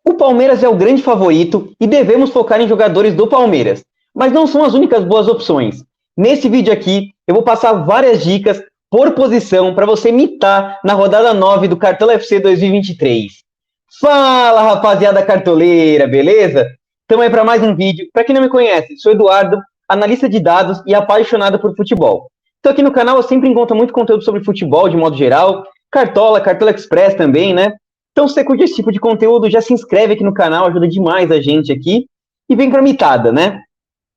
O Palmeiras é o grande favorito e devemos focar em jogadores do Palmeiras, mas não são as únicas boas opções. Nesse vídeo aqui, eu vou passar várias dicas por posição para você mitar na rodada 9 do Cartola FC 2023. Fala, rapaziada cartoleira, beleza? Então é para mais um vídeo. Para quem não me conhece, sou Eduardo, analista de dados e apaixonado por futebol. Então aqui no canal eu sempre encontro muito conteúdo sobre futebol de modo geral, Cartola Express também, né? Então se você curte esse tipo de conteúdo, já se inscreve aqui no canal, ajuda demais a gente aqui. E vem pra mitada, né?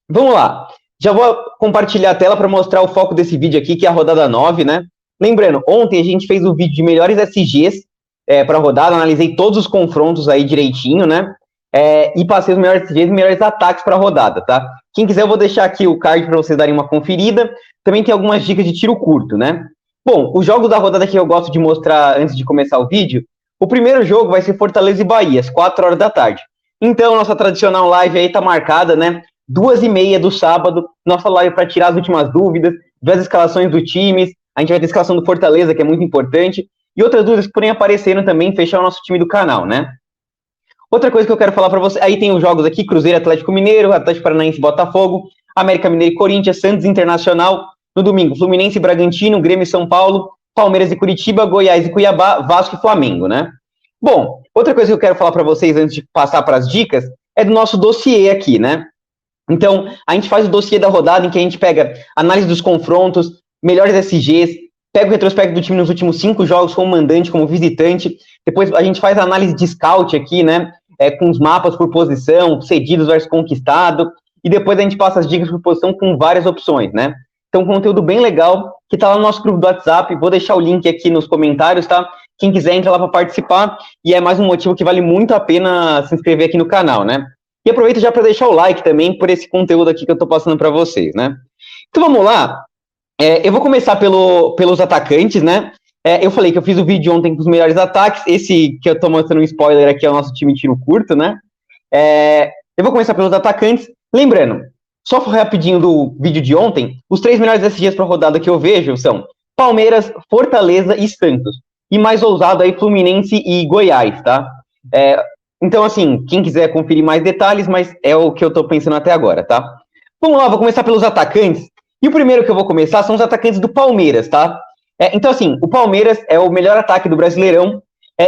Vamos lá. Já vou compartilhar a tela para mostrar o foco desse vídeo aqui, que é a rodada 9, né? Lembrando, ontem a gente fez o vídeo de melhores SGs para a rodada, analisei todos os confrontos aí direitinho, né? E passei os melhores SGs e melhores ataques para a rodada, tá? Quem quiser, eu vou deixar aqui o card para vocês darem uma conferida. Também tem algumas dicas de tiro curto, né? Bom, os jogos da rodada que eu gosto de mostrar antes de começar o vídeo, o primeiro jogo vai ser Fortaleza e Bahia, às 4 horas da tarde. Então, nossa tradicional live aí tá marcada, né? 2h30 do sábado, nossa live para tirar as últimas dúvidas, ver as escalações dos times. A gente vai ter a escalação do Fortaleza, que é muito importante, e outras dúvidas que porém apareceram também, fechar o nosso time do canal, né? Outra coisa que eu quero falar para você, aí tem os jogos aqui, Cruzeiro, Atlético Mineiro, Atlético Paranaense, Botafogo, América Mineiro e Corinthians, Santos Internacional. No domingo, Fluminense e Bragantino, Grêmio e São Paulo, Palmeiras e Curitiba, Goiás e Cuiabá, Vasco e Flamengo, né? Bom, outra coisa que eu quero falar para vocês antes de passar para as dicas é do nosso dossiê aqui, né? Então, a gente faz o dossiê da rodada em que a gente pega análise dos confrontos, melhores SGs, pega o retrospecto do time nos últimos 5 jogos como mandante, como visitante, depois a gente faz a análise de scout aqui, né? Com os mapas por posição, cedidos versus conquistado, e depois a gente passa as dicas por posição com várias opções, né? Então, um conteúdo bem legal, que tá lá no nosso grupo do WhatsApp, vou deixar o link aqui nos comentários, tá? Quem quiser, entra lá para participar, e é mais um motivo que vale muito a pena se inscrever aqui no canal, né? E aproveita já para deixar o like também por esse conteúdo aqui que eu tô passando para vocês, né? Então, vamos lá. Eu vou começar pelos atacantes, né? Eu falei que eu fiz o vídeo ontem com os melhores ataques, esse que eu tô mostrando um spoiler aqui é o nosso time tiro curto, né? Eu vou começar pelos atacantes, lembrando, só rapidinho do vídeo de ontem, os 3 melhores SGs para a rodada que eu vejo são Palmeiras, Fortaleza e Santos. E mais ousado aí, Fluminense e Goiás, tá? Então, assim, quem quiser conferir mais detalhes, mas é o que eu tô pensando até agora, tá? Vamos lá, vou começar pelos atacantes. E o primeiro que eu vou começar são os atacantes do Palmeiras, tá? Então, assim, o Palmeiras é o melhor ataque do Brasileirão,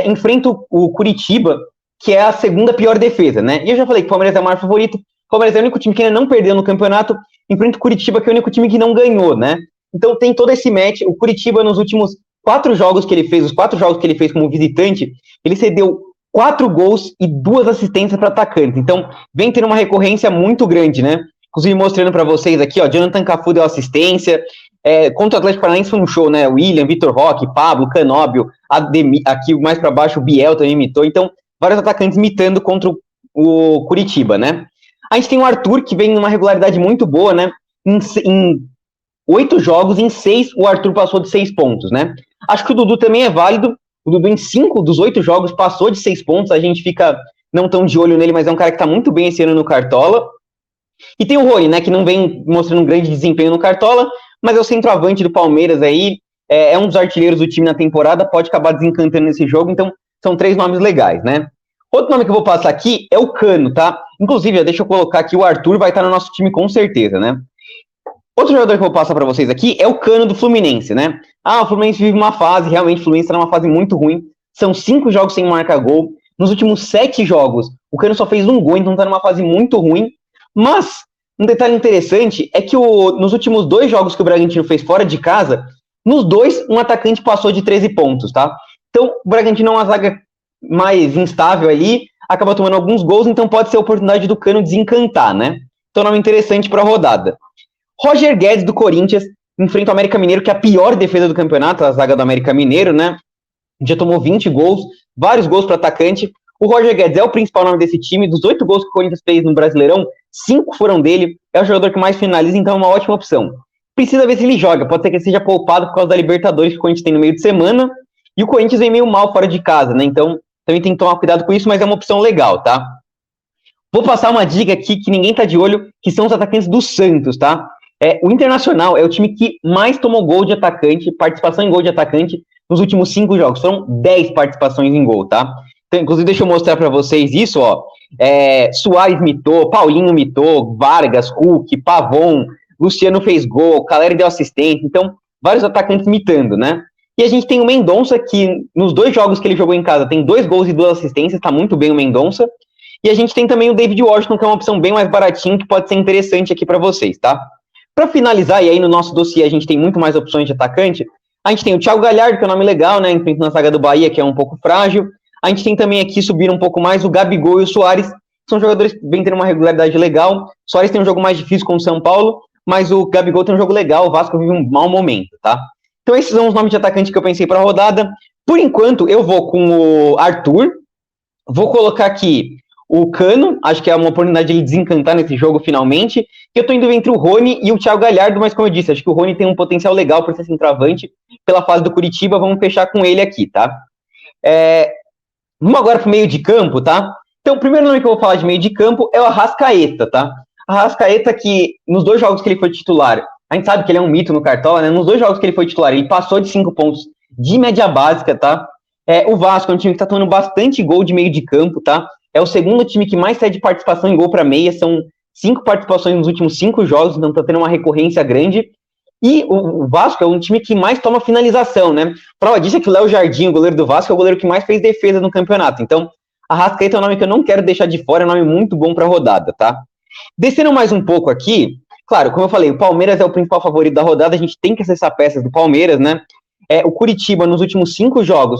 enfrenta o Curitiba, que é a segunda pior defesa, né? E eu já falei que o Palmeiras é o maior favorito, o Palmeiras é o único time que ainda não perdeu no campeonato, enfrenta o Curitiba, que é o único time que não ganhou, né? Então tem todo esse match. O Curitiba, nos últimos 4 jogos que ele fez, os 4 jogos que ele fez como visitante, ele cedeu 4 gols e 2 assistências para atacantes. Então vem tendo uma recorrência muito grande, né? Inclusive mostrando para vocês aqui, ó, Jonathan Cafu deu assistência, contra o Atlético Paranaense foi um show, né? William, Vitor Roque, Pablo, Canóbio, aqui mais para baixo o Biel também imitou. Então vários atacantes imitando contra o Curitiba, né? A gente tem o Arthur, que vem numa regularidade muito boa, né? Em 8 jogos, em 6, o Arthur passou de 6 pontos, né? Acho que o Dudu também é válido. O Dudu, em 5 dos 8 jogos, passou de 6 pontos. A gente fica não tão de olho nele, mas é um cara que tá muito bem esse ano no Cartola. E tem o Rony, né? Que não vem mostrando um grande desempenho no Cartola, mas é o centroavante do Palmeiras aí. É um dos artilheiros do time na temporada, pode acabar desencantando nesse jogo. Então, são 3 nomes legais, né? Outro nome que eu vou passar aqui é o Cano, tá? Inclusive, deixa eu colocar aqui, o Arthur vai estar no nosso time com certeza, né? Outro jogador que eu vou passar para vocês aqui é o Cano do Fluminense, né? O Fluminense vive uma fase, realmente, o Fluminense está numa fase muito ruim. São 5 jogos sem marcar gol. Nos últimos 7 jogos, o Cano só fez 1 gol, então está numa fase muito ruim. Mas, um detalhe interessante é que nos últimos 2 jogos que o Bragantino fez fora de casa, nos 2, um atacante passou de 13 pontos, tá? Então, o Bragantino é uma zaga mais instável ali, acaba tomando alguns gols, então pode ser a oportunidade do Cano desencantar, né? Então, nome interessante para a rodada. Roger Guedes, do Corinthians, enfrenta o América Mineiro, que é a pior defesa do campeonato, a zaga do América Mineiro, né? Já tomou 20 gols, vários gols para atacante. O Roger Guedes é o principal nome desse time. Dos 8 gols que o Corinthians fez no Brasileirão, 5 foram dele. É o jogador que mais finaliza, então é uma ótima opção. Precisa ver se ele joga, pode ser que ele seja poupado por causa da Libertadores que o Corinthians tem no meio de semana. E o Corinthians vem meio mal fora de casa, né? Então, também tem que tomar cuidado com isso, mas é uma opção legal, tá? Vou passar uma dica aqui que ninguém tá de olho, que são os atacantes do Santos, tá? O Internacional é o time que mais tomou gol de atacante, participação em gol de atacante, nos últimos 5 jogos. São 10 participações em gol, tá? Então, inclusive, deixa eu mostrar para vocês isso, ó. Suárez mitou, Paulinho mitou, Vargas, Cook, Pavon, Luciano fez gol, Caleri deu assistência, então, vários atacantes mitando, né? E a gente tem o Mendonça, que nos 2 jogos que ele jogou em casa, tem 2 gols e 2 assistências, tá muito bem o Mendonça. E a gente tem também o David Washington, que é uma opção bem mais baratinha, que pode ser interessante aqui para vocês, tá? Para finalizar, e aí no nosso dossiê a gente tem muito mais opções de atacante, a gente tem o Thiago Galhardo, que é um nome legal, né? Enfrentando a saga do Bahia, que é um pouco frágil. A gente tem também aqui, subir um pouco mais, o Gabigol e o Suárez, que são jogadores que vêm tendo uma regularidade legal. O Suárez tem um jogo mais difícil com o São Paulo, mas o Gabigol tem um jogo legal, o Vasco vive um mau momento, tá? Então esses são os nomes de atacante que eu pensei para a rodada. Por enquanto, eu vou com o Arthur, vou colocar aqui o Cano, acho que é uma oportunidade de ele desencantar nesse jogo finalmente. Eu tô indo entre o Rony e o Thiago Galhardo, mas como eu disse, acho que o Rony tem um potencial legal por ser centroavante pela fase do Curitiba, vamos fechar com ele aqui, tá? Vamos agora pro meio de campo, tá? Então, o primeiro nome que eu vou falar de meio de campo é o Arrascaeta, tá? Arrascaeta que, nos 2 jogos que ele foi titular, a gente sabe que ele é um mito no Cartola, né? Nos 2 jogos que ele foi titular, ele passou de 5 pontos de média básica, tá? O Vasco é um time que tá tomando bastante gol de meio de campo, tá? É o segundo time que mais cede participação em gol para meia, são 5 participações nos últimos 5 jogos, então tá tendo uma recorrência grande. E o Vasco é um time que mais toma finalização, né? Prova disso é que o Léo Jardim, o goleiro do Vasco, é o goleiro que mais fez defesa no campeonato. Então, Arrascaeta é um nome que eu não quero deixar de fora, é um nome muito bom para a rodada, tá? Descendo mais um pouco aqui, claro, como eu falei, o Palmeiras é o principal favorito da rodada, a gente tem que acessar peças do Palmeiras, né? O Curitiba, nos últimos 5 jogos,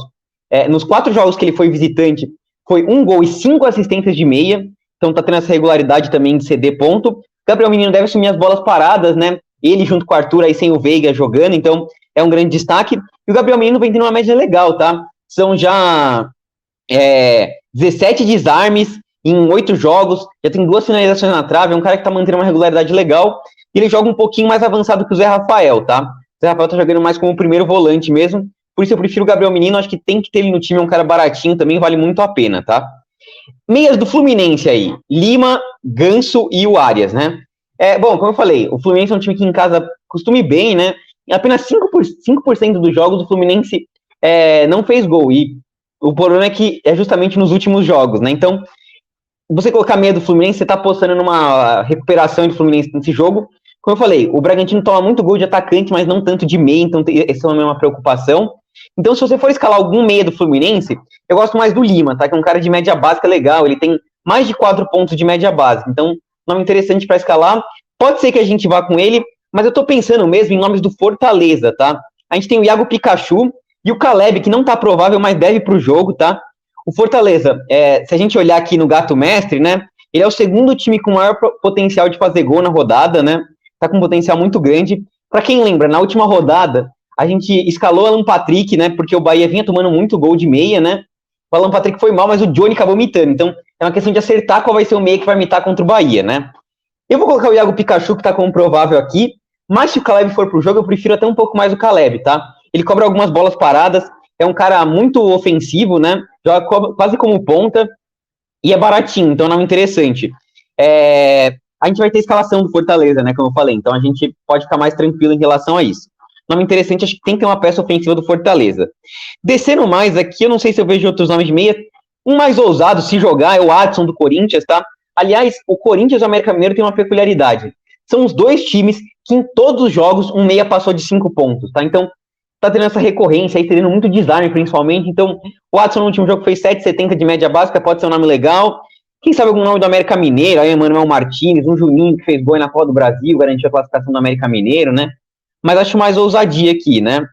nos 4 jogos que ele foi visitante, foi 1 gol e 5 assistências de meia, então tá tendo essa regularidade também de ceder ponto. Gabriel Menino deve assumir as bolas paradas, né? Ele junto com o Arthur aí sem o Veiga jogando, então é um grande destaque. E o Gabriel Menino vem tendo uma média legal, tá? São já 17 desarmes em 8 jogos, já tem 2 finalizações na trave, é um cara que tá mantendo uma regularidade legal, e ele joga um pouquinho mais avançado que o Zé Rafael, tá? O Zé Rafael tá jogando mais como primeiro volante mesmo, por isso eu prefiro o Gabriel Menino, acho que tem que ter ele no time, é um cara baratinho, também vale muito a pena, tá? Meias do Fluminense aí, Lima, Ganso e o Arias, né? Bom, como eu falei, o Fluminense é um time que em casa costuma ir bem, né? Em apenas 5% dos jogos o Fluminense não fez gol, e o problema é que é justamente nos últimos jogos, né? Então, você colocar meia do Fluminense, você tá apostando numa recuperação do Fluminense nesse jogo. Como eu falei, o Bragantino toma muito gol de atacante, mas não tanto de meia, então essa é uma preocupação. Então, se você for escalar algum meia do Fluminense, eu gosto mais do Lima, tá? Que é um cara de média básica legal, ele tem mais de 4 pontos de média básica, então, nome interessante para escalar. Pode ser que a gente vá com ele, mas eu tô pensando mesmo em nomes do Fortaleza, tá? A gente tem o Iago Pikachu e o Caleb, que não tá provável, mas deve pro jogo, tá? O Fortaleza, se a gente olhar aqui no Gato Mestre, né? Ele é o segundo time com maior potencial de fazer gol na rodada, né? Tá com um potencial muito grande. Para quem lembra, na última rodada, a gente escalou o Alan Patrick, né? Porque o Bahia vinha tomando muito gol de meia, né? O Alan Patrick foi mal, mas o Johnny acabou mitando. Então, é uma questão de acertar qual vai ser o meia que vai mitar contra o Bahia, né? Eu vou colocar o Iago Pikachu, que tá como provável aqui, mas se o Caleb for pro jogo, eu prefiro até um pouco mais o Caleb, tá? Ele cobra algumas bolas paradas, é um cara muito ofensivo, né? Joga quase como ponta e é baratinho, então é um nome interessante. A gente vai ter escalação do Fortaleza, né? Como eu falei, então a gente pode ficar mais tranquilo em relação a isso. Nome interessante, acho que tem que ter uma peça ofensiva do Fortaleza. Descendo mais aqui, eu não sei se eu vejo outros nomes de meia. Um mais ousado, se jogar, é o Adson do Corinthians, tá? Aliás, o Corinthians e o América Mineiro tem uma peculiaridade. São os 2 times que em todos os jogos um meia passou de 5 pontos, tá? Então, tá tendo essa recorrência aí, tendo muito desarme, principalmente. Então, o Adson no último jogo fez 7,70 de média básica, pode ser um nome legal. Quem sabe algum nome do América Mineiro, aí Emmanuel Martins, um Juninho que fez gol na Copa do Brasil, garantiu a classificação do América Mineiro, né? Mas acho mais ousadia aqui, né?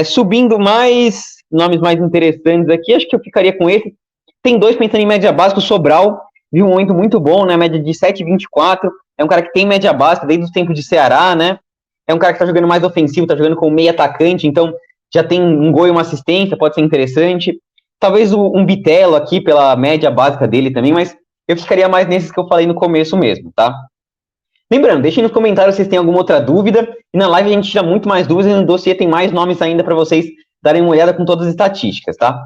Subindo mais, nomes mais interessantes aqui, acho que eu ficaria com esse. Tem 2 pensando em média básica, o Sobral, viu um momento muito bom, né? Média de 7,24. É um cara que tem média básica desde os tempos de Ceará, né? É um cara que tá jogando mais ofensivo, tá jogando como meio atacante, então já tem um gol e uma assistência, pode ser interessante. Talvez um Bitelo aqui pela média básica dele também, mas eu ficaria mais nesses que eu falei no começo mesmo, tá? Lembrando, deixem nos comentários se vocês têm alguma outra dúvida, e na live a gente tira muito mais dúvidas, e no dossiê tem mais nomes ainda para vocês darem uma olhada com todas as estatísticas, tá?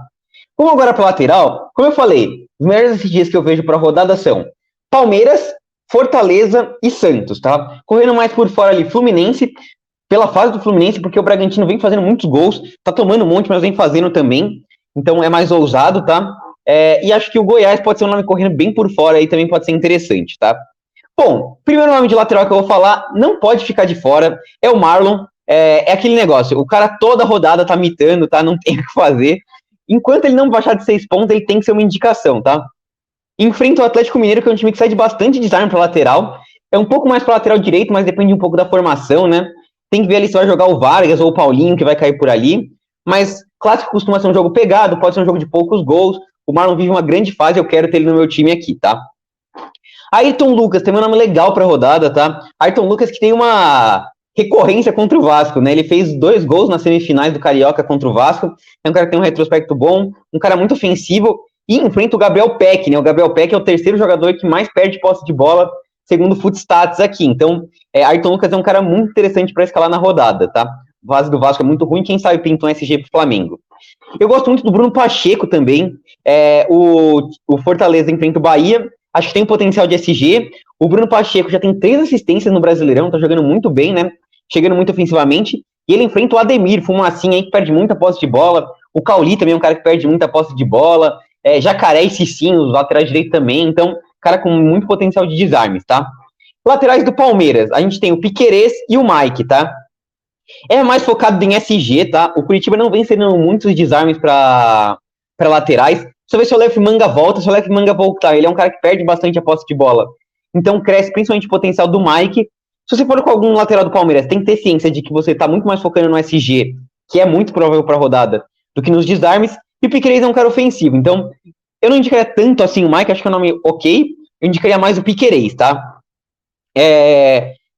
Vamos agora para lateral. Como eu falei, os melhores dias que eu vejo para a rodada são Palmeiras, Fortaleza e Santos, tá? Correndo mais por fora ali, Fluminense, pela fase do Fluminense, porque o Bragantino vem fazendo muitos gols, tá tomando um monte, mas vem fazendo também, então é mais ousado, tá? E acho que o Goiás pode ser um nome correndo bem por fora aí, também pode ser interessante, tá? Bom, primeiro nome de lateral que eu vou falar, não pode ficar de fora, é o Marlon. É aquele negócio, o cara toda rodada tá mitando, tá? Não tem o que fazer. Enquanto ele não baixar de 6 pontos, ele tem que ser uma indicação, tá? Enfrenta o Atlético Mineiro, que é um time que sai de bastante desarme para lateral. É um pouco mais para lateral direito, mas depende um pouco da formação, né? Tem que ver ali se vai jogar o Vargas ou o Paulinho, que vai cair por ali. Mas clássico costuma ser um jogo pegado, pode ser um jogo de poucos gols. O Marlon vive uma grande fase, eu quero ter ele no meu time aqui, tá? Ayrton Lucas, tem um nome legal para a rodada, tá? Ayrton Lucas que tem uma recorrência contra o Vasco, né? Ele fez 2 gols nas semifinais do Carioca contra o Vasco. É um cara que tem um retrospecto bom, um cara muito ofensivo e enfrenta o Gabriel Peck, né? O Gabriel Peck é o terceiro jogador que mais perde posse de bola, segundo o Footstats aqui. Então, Ayrton Lucas é um cara muito interessante para escalar na rodada, tá? A base do Vasco é muito ruim, quem sabe pinta um SG pro Flamengo. Eu gosto muito do Bruno Pacheco também. O Fortaleza enfrenta o Bahia. Acho que tem potencial de SG. O Bruno Pacheco já tem 3 assistências no Brasileirão, tá jogando muito bem, né? Chegando muito ofensivamente. E ele enfrenta o Ademir, Fumacinha aí, que perde muita posse de bola. O Cauli também é um cara que perde muita posse de bola. Jacaré e Cicinho, os laterais direito também. Então, cara com muito potencial de desarmes, tá? Laterais do Palmeiras, a gente tem o Piquerez e o Mike, tá? É mais focado em SG, tá? O Curitiba não vem cedendo muitos desarmes para laterais. Só ver se o Aleph Manga volta, se o Aleph Manga voltar, ele é um cara que perde bastante a posse de bola. Então cresce principalmente o potencial do Mike. Se você for com algum lateral do Palmeiras, tem que ter ciência de que você tá muito mais focando no SG, que é muito provável para a rodada, do que nos desarmes. E o Piquerez é um cara ofensivo. Então, eu não indicaria tanto assim o Mike, acho que é um nome ok. Eu indicaria mais o Piquerez, tá?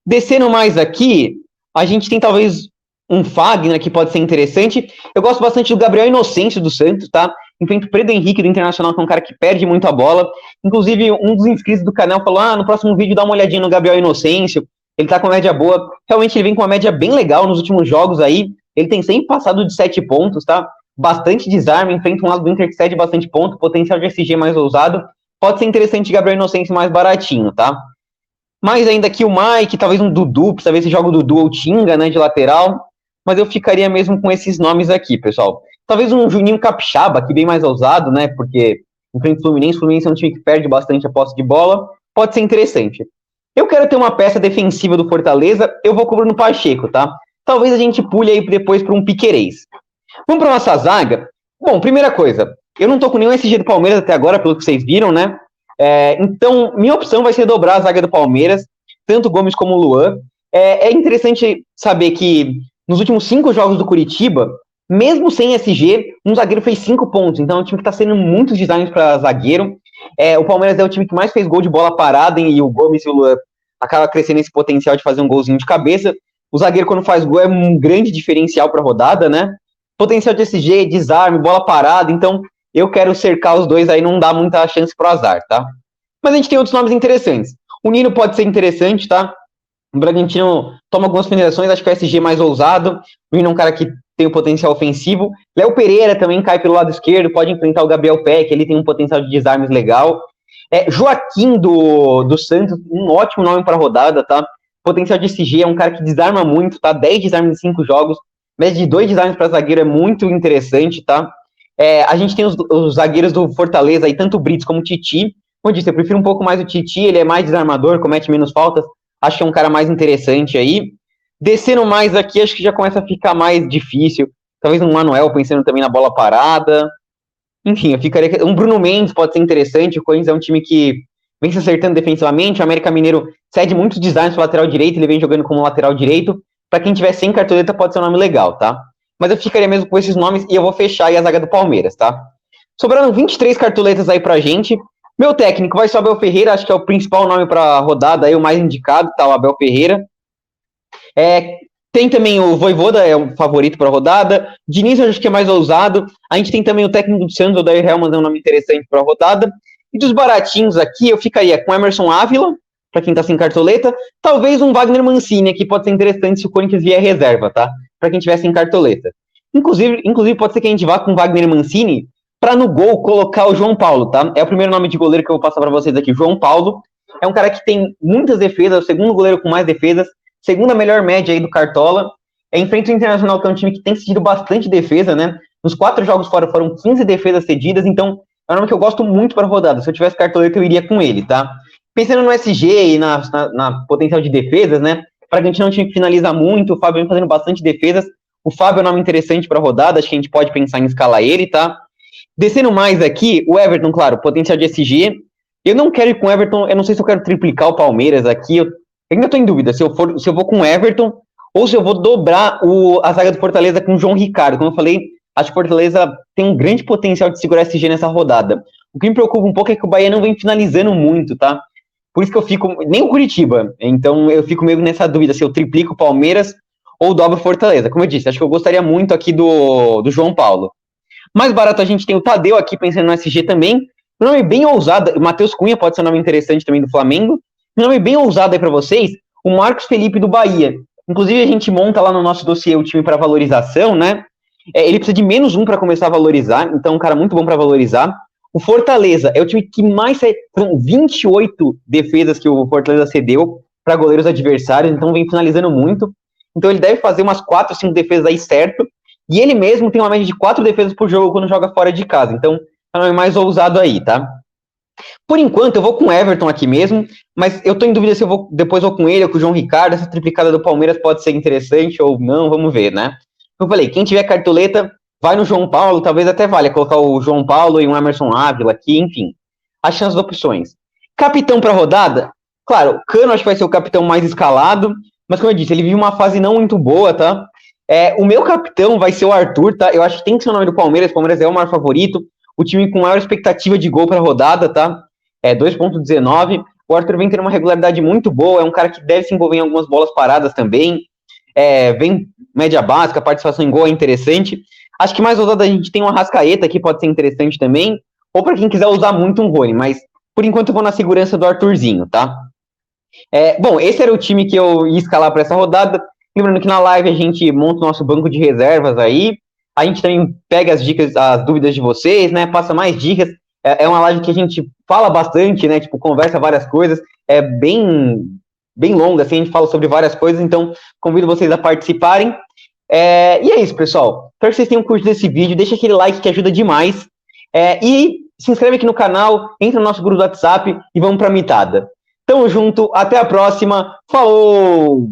Descendo mais aqui, a gente tem talvez um Fagner que pode ser interessante. Eu gosto bastante do Gabriel Inocêncio do Santos, tá? Enfrenta o Pedro Henrique do Internacional, que é um cara que perde muito a bola. Inclusive, um dos inscritos do canal falou: no próximo vídeo dá uma olhadinha no Gabriel Inocêncio. Ele tá com uma média boa. Realmente, ele vem com uma média bem legal nos últimos jogos aí. Ele tem sempre passado de 7 pontos, tá? Bastante desarme, enfrenta um lado do Inter que cede bastante ponto, potencial de SG mais ousado. Pode ser interessante Gabriel Inocêncio mais baratinho, tá? Mais ainda aqui o Mike, talvez um Dudu, precisa ver se joga o Dudu ou Tinga, né, de lateral. Mas eu ficaria mesmo com esses nomes aqui, pessoal. Talvez um Juninho Capixaba, que bem mais ousado, né? Porque enfrenta o Fluminense é um time que perde bastante a posse de bola. Pode ser interessante. Eu quero ter uma peça defensiva do Fortaleza, eu vou cobrar no Pacheco, tá? Talvez a gente pule aí depois para um Piquerez. Vamos para nossa zaga? Bom, primeira coisa, eu não tô com nenhum SG do Palmeiras até agora, pelo que vocês viram, né? Então, minha opção vai ser dobrar a zaga do Palmeiras, tanto o Gomes como o Luan. É interessante saber que nos últimos 5 jogos do Curitiba, mesmo sem SG, um zagueiro fez 5 pontos. Então é um time que está sendo muitos designs para zagueiro. O Palmeiras é o time que mais fez gol de bola parada, e o Gomes e o Luan acaba crescendo esse potencial de fazer um golzinho de cabeça. O zagueiro, quando faz gol, é um grande diferencial para a rodada, né? Potencial de SG, desarme, bola parada. Então eu quero cercar os dois aí, não dá muita chance pro azar, tá? Mas a gente tem outros nomes interessantes. O Nino pode ser interessante, tá? O Bragantino toma algumas finalizações, acho que o SG é mais ousado. O Nino é um cara que tem um potencial ofensivo. Léo Pereira também cai pelo lado esquerdo, pode enfrentar o Gabriel Peck, ele tem um potencial de desarmes legal. Joaquim do Santos, um ótimo nome para a rodada, tá? Potencial de SG, é um cara que desarma muito, tá? 10 desarmes em 5 jogos, média de 2 desarmes para zagueiro é muito interessante, tá? A gente tem os zagueiros do Fortaleza aí, tanto o Brits como o Titi. Como eu disse, eu prefiro um pouco mais o Titi, ele é mais desarmador, comete menos faltas, acho que é um cara mais interessante aí. Descendo mais aqui, acho que já começa a ficar mais difícil. Talvez um Manuel pensando também na bola parada. Enfim, eu ficaria. Um Bruno Mendes pode ser interessante. O Corinthians é um time que vem se acertando defensivamente. O América Mineiro cede muitos designs para lateral direito, ele vem jogando como lateral direito. Para quem tiver sem cartoleta, pode ser um nome legal, tá? Mas eu ficaria mesmo com esses nomes e eu vou fechar aí a zaga do Palmeiras, tá? Sobraram 23 cartoletas aí pra gente. Meu técnico vai ser o Abel Ferreira, acho que é o principal nome pra rodada aí, o mais indicado, tá? O Abel Ferreira. Tem também o Vojvoda, é o favorito pra rodada. Diniz, acho que é mais ousado. A gente tem também o técnico do Santos, o Odair Helmans, é um nome interessante pra rodada. E dos baratinhos aqui, eu ficaria com Emerson Ávila, pra quem tá sem cartoleta. Talvez um Wagner Mancini, que pode ser interessante se o Corinthians vier reserva, tá? Para quem tiver sem cartoleta. Inclusive, pode ser que a gente vá com Wagner Mancini para no gol colocar o João Paulo, tá? É o primeiro nome de goleiro que eu vou passar para vocês aqui. João Paulo é um cara que tem muitas defesas, o segundo goleiro com mais defesas, segunda melhor média aí do Cartola. Enfrenta o Internacional, que é um time que tem cedido bastante defesa, né? Nos 4 jogos fora foram 15 defesas cedidas, então é um nome que eu gosto muito para rodada. Se eu tivesse cartoleta, eu iria com ele, tá? Pensando no SG e na potencial de defesas, né? O Bragantino é um time que finaliza muito, o Fábio vem fazendo bastante defesas. O Fábio é um nome interessante para rodada, acho que a gente pode pensar em escalar ele, tá? Descendo mais aqui, o Everton, claro, potencial de SG. Eu não quero ir com o Everton, eu não sei se eu quero triplicar o Palmeiras aqui. Eu ainda estou em dúvida se eu vou com o Everton ou se eu vou dobrar a zaga do Fortaleza com o João Ricardo. Como eu falei, acho que o Fortaleza tem um grande potencial de segurar SG nessa rodada. O que me preocupa um pouco é que o Bahia não vem finalizando muito, tá? Por isso que eu fico. Nem o Curitiba. Então eu fico meio nessa dúvida se eu triplico o Palmeiras ou dobro o Fortaleza. Como eu disse, acho que eu gostaria muito aqui do João Paulo. Mais barato a gente tem o Tadeu aqui, pensando no SG também. Um nome bem ousado. O Matheus Cunha pode ser um nome interessante também do Flamengo. Um nome bem ousado aí para vocês. O Marcos Felipe do Bahia. Inclusive a gente monta lá no nosso dossiê o time para valorização, né? Ele precisa de -1 para começar a valorizar. Então é um cara muito bom para valorizar. O Fortaleza é o time que mais sai. São 28 defesas que o Fortaleza cedeu para goleiros adversários. Então vem finalizando muito. Então ele deve fazer umas 4, 5 defesas aí certo. E ele mesmo tem uma média de 4 defesas por jogo quando joga fora de casa. Então, é o nome mais ousado aí, tá? Por enquanto, eu vou com o Everton aqui mesmo, mas eu tô em dúvida se eu depois vou com ele ou com o João Ricardo. Essa triplicada do Palmeiras pode ser interessante ou não, vamos ver, né? Eu falei, quem tiver cartoleta, vai no João Paulo, talvez até valha colocar o João Paulo e um Emerson Ávila aqui, enfim. As chances de opções. Capitão para rodada? Claro, o Cano acho que vai ser o capitão mais escalado, mas como eu disse, ele vive uma fase não muito boa, tá? O meu capitão vai ser o Arthur, tá? Eu acho que tem que ser o nome do Palmeiras. O Palmeiras é o maior favorito. O time com maior expectativa de gol para a rodada, tá? 2,19. O Arthur vem tendo uma regularidade muito boa. É um cara que deve se envolver em algumas bolas paradas também. Vem média básica, participação em gol é interessante. Acho que mais ousado a gente tem uma Arrascaeta que pode ser interessante também. Ou para quem quiser usar muito um Rony. Mas por enquanto eu vou na segurança do Arthurzinho, tá? Bom, esse era o time que eu ia escalar para essa rodada. Lembrando que na live a gente monta o nosso banco de reservas aí. A gente também pega as dicas, as dúvidas de vocês, né? Passa mais dicas. É uma live que a gente fala bastante, né? Tipo, conversa várias coisas. É bem longa, assim, a gente fala sobre várias coisas. Então, convido vocês a participarem. E é isso, pessoal. Espero que vocês tenham curtido esse vídeo. Deixa aquele like que ajuda demais. E se inscreve aqui no canal, entra no nosso grupo do WhatsApp e vamos pra mitada. Tamo junto, até a próxima. Falou!